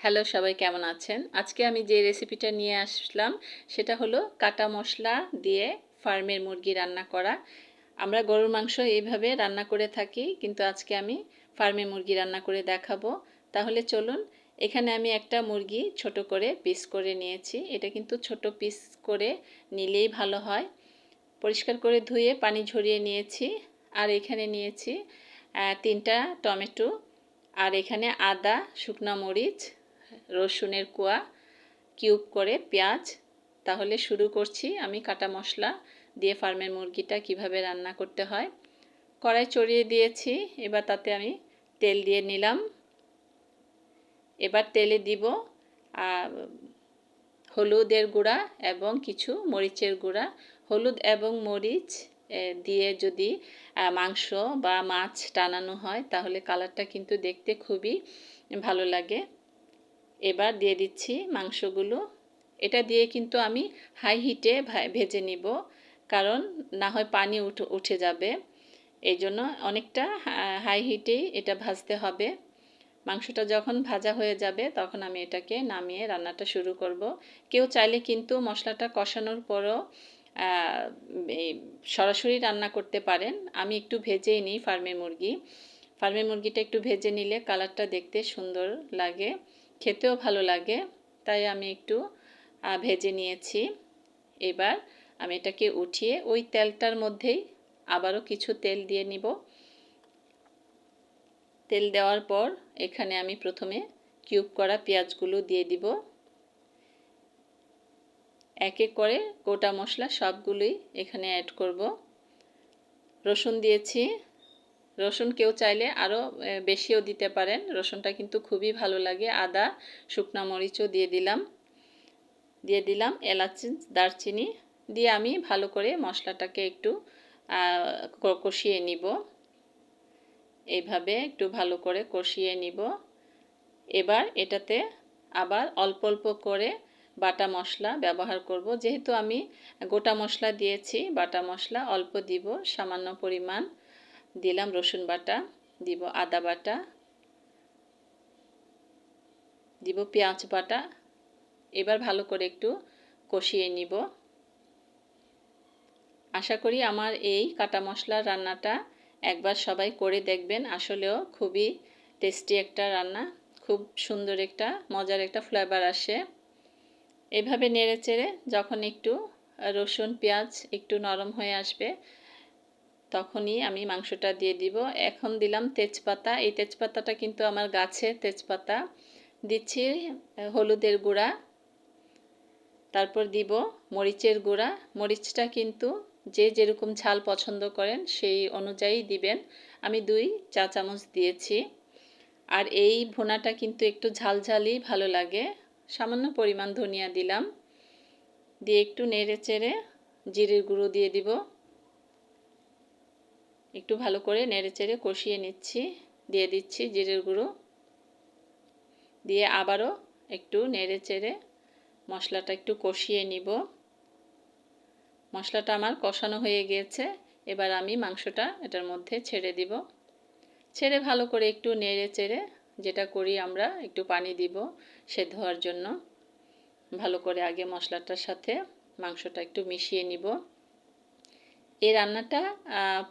Hello, সবাই কেমন আছেন? আজকে আমি যে রেসিপিটা নিয়ে আসলাম সেটা হলো কাটা মশলা দিয়ে ফার্মের মুরগি রান্না করা। আমরা গরুর মাংস এইভাবে রান্না করে থাকি, কিন্তু আজকে আমি ফার্মের মুরগি রান্না করে দেখাবো। তাহলে চলুন। এখানে আমি একটা মুরগি ছোট করে পিস করে নিয়েছি। এটা কিন্তু ছোট পিস করে নিলেই ভালো হয়। পরিষ্কার করে ধুয়ে পানি ঝরিয়ে নিয়েছি। আর এখানে নিয়েছি 3টা টমেটো, আর এখানে আদা, শুকনা মরিচ, রসুনের কোয়া, কিউব করে পেঁয়াজ। তাহলে শুরু করছি আমি কাটা মশলা দিয়ে ফার্মের মুরগিটা কিভাবে রান্না করতে হয়। কড়াই চড়িয়ে দিয়েছি, এবার তাতে আমি তেল দিয়ে নিলাম। এবার তেলে দিব হলুদের গুঁড়া এবং কিছু মরিচের গুঁড়া। হলুদ এবং মরিচ দিয়ে যদি মাংস বা মাছ টানানো হয় তাহলে কালারটা কিন্তু দেখতে খুবই ভালো লাগে। এবার দিয়ে দিচ্ছি মাংসগুলো। এটা দিয়ে কিন্তু আমি হাই হিটে ভেজে নিব, কারণ না হয় পানি উঠে যাবে। এই জন্য অনেকটা হাই হিটেই এটা ভাজতে হবে। মাংসটা যখন ভাজা হয়ে যাবে তখন আমি এটাকে নামিয়ে রান্নাটা শুরু করব। কেউ চাইলে কিন্তু মশলাটা কষানোর পরও সরাসরি রান্না করতে পারেন। আমি একটু ভেজেই নিই ফার্মের মুরগিটা একটু ভেজে নিলে কালারটা দেখতে সুন্দর লাগে, খেতেও ভালো লাগে, তাই আমি একটু ভেজে নিয়েছি। এবার আমি এটাকে উঠিয়ে ওই তেলটার মধ্যেই আবারও কিছু তেল দিয়ে নিব। তেল দেওয়ার পর এখানে আমি প্রথমে কিউব করা পেঁয়াজগুলো দিয়ে দিব। এক এক করে গোটা মশলা সবগুলোই এখানে অ্যাড করব। রসুন দিয়েছি। রসুন কেউ চাইলে আরও বেশিও দিতে পারেন, রসুনটা কিন্তু খুবই ভালো লাগে। আদা, শুকনা মরিচও দিয়ে দিলাম এলাচ, দারচিনি দিয়ে আমি ভালো করে মশলাটাকে একটু কষিয়ে নিব। এইভাবে একটু ভালো করে কষিয়ে নিব। এবার এটাতে আবার অল্প অল্প করে বাটা মশলা ব্যবহার করব। যেহেতু আমি গোটা মশলা দিয়েছি, বাটা মশলা অল্প দিব, সামান্য পরিমাণ দিলাম রসুন বাটা, দিব আদা বাটা, দিব পেঁয়াজ বাটা। এবার ভালো করে একটু কষিয়ে নিব। আশা করি আমার এই কাটা মশলার রান্নাটা একবার সবাই করে দেখবেন। আসলেও খুবই টেস্টি একটা রান্না, খুব সুন্দর একটা মজার একটা ফ্লেভার আসে। এভাবে নেড়েচেড়ে যখন একটু রসুন পেঁয়াজ একটু নরম হয়ে আসবে তখনই আমি মাংসটা দিয়ে দিব। এখন দিলাম তেজপাতা। এই তেজপাতাটা কিন্তু আমার গাছের তেজপাতা। দিচ্ছি হলুদের গুঁড়া, তারপর দিব মরিচের গুঁড়া। মরিচটা কিন্তু যে যেরকম ঝাল পছন্দ করেন সেই অনুযায়ী দিবেন। আমি 2 চা চামচ দিয়েছি। আর এই ভুনাটা কিন্তু একটু ঝালঝালই ভালো লাগে। সামান্য পরিমাণ ধনিয়া দিলাম, দিয়ে একটু নেড়ে চেড়ে জিরের গুঁড়ো দিয়ে দিব। একটু ভালো করে নেড়ে চেড়ে কষিয়ে নিচ্ছি। দিয়ে দিচ্ছি জিরের গুঁড়ো, দিয়ে আবারও একটু নেড়ে চেড়ে মশলাটা একটু কষিয়ে নিব। মশলাটা আমার কষানো হয়ে গিয়েছে। এবার আমি মাংসটা এটার মধ্যে ছেড়ে দিব। ছেড়ে ভালো করে একটু নেড়ে চেড়ে, যেটা করি আমরা, একটু পানি দিব সেদ্ধ হওয়ার জন্য। ভালো করে আগে মশলাটার সাথে মাংসটা একটু মিশিয়ে নিব। এই রান্নাটা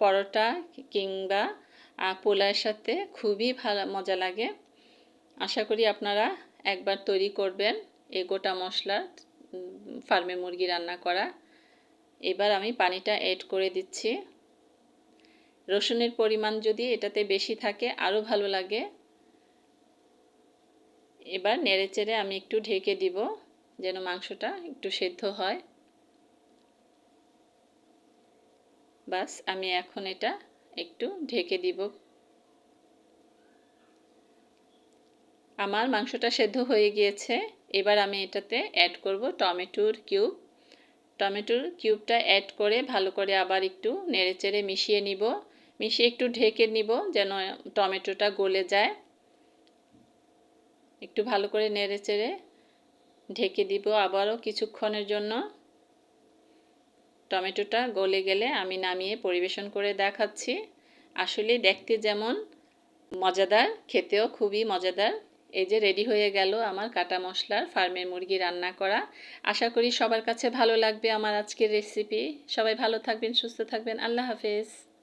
পরোটা কিংবা পোলাওয়ের সাথে খুবই ভালো মজা লাগে। আশা করি আপনারা একবার তৈরি করবেন এই গোটা মশলার ফার্মে মুরগি রান্না করা। এবার আমি পানিটা অ্যাড করে দিচ্ছি। রসুনের পরিমাণ যদি এটাতে বেশি থাকে আরও ভালো লাগে। এবার নেড়েচেড়ে আমি একটু ঢেকে দিব যেন মাংসটা একটু সেদ্ধ হয়। বাস, আমি এখন এটা একটু ঢেকে দিব। আমার মাংসটা সেদ্ধ হয়ে গিয়েছে। এবার আমি এটাতে অ্যাড করব টমেটোর কিউব। টমেটোর কিউবটা অ্যাড করে ভালো করে আবার একটু নেড়েচেড়ে মিশিয়ে নিব। মিশিয়ে একটু ঢেকে নিব যেন টমেটোটা গলে যায়। একটু ভালো করে নেড়েচেড়ে ঢেকে দিব আবারও কিছুক্ষণের জন্য। টমেটোটা গলে গেলে আমি নামিয়ে পরিবেশন করে দেখাচ্ছি। আসলে দেখতে যেমন মজাদার, খেতেও খুবই মজাদার। এই যে রেডি হয়ে গেল আমার কাটা মশলার ফার্মের মুরগি রান্না করা। আশা করি সবার কাছে ভালো লাগবে আমার আজকের রেসিপি। সবাই ভালো থাকবেন, সুস্থ থাকবেন। আল্লাহ হাফেজ।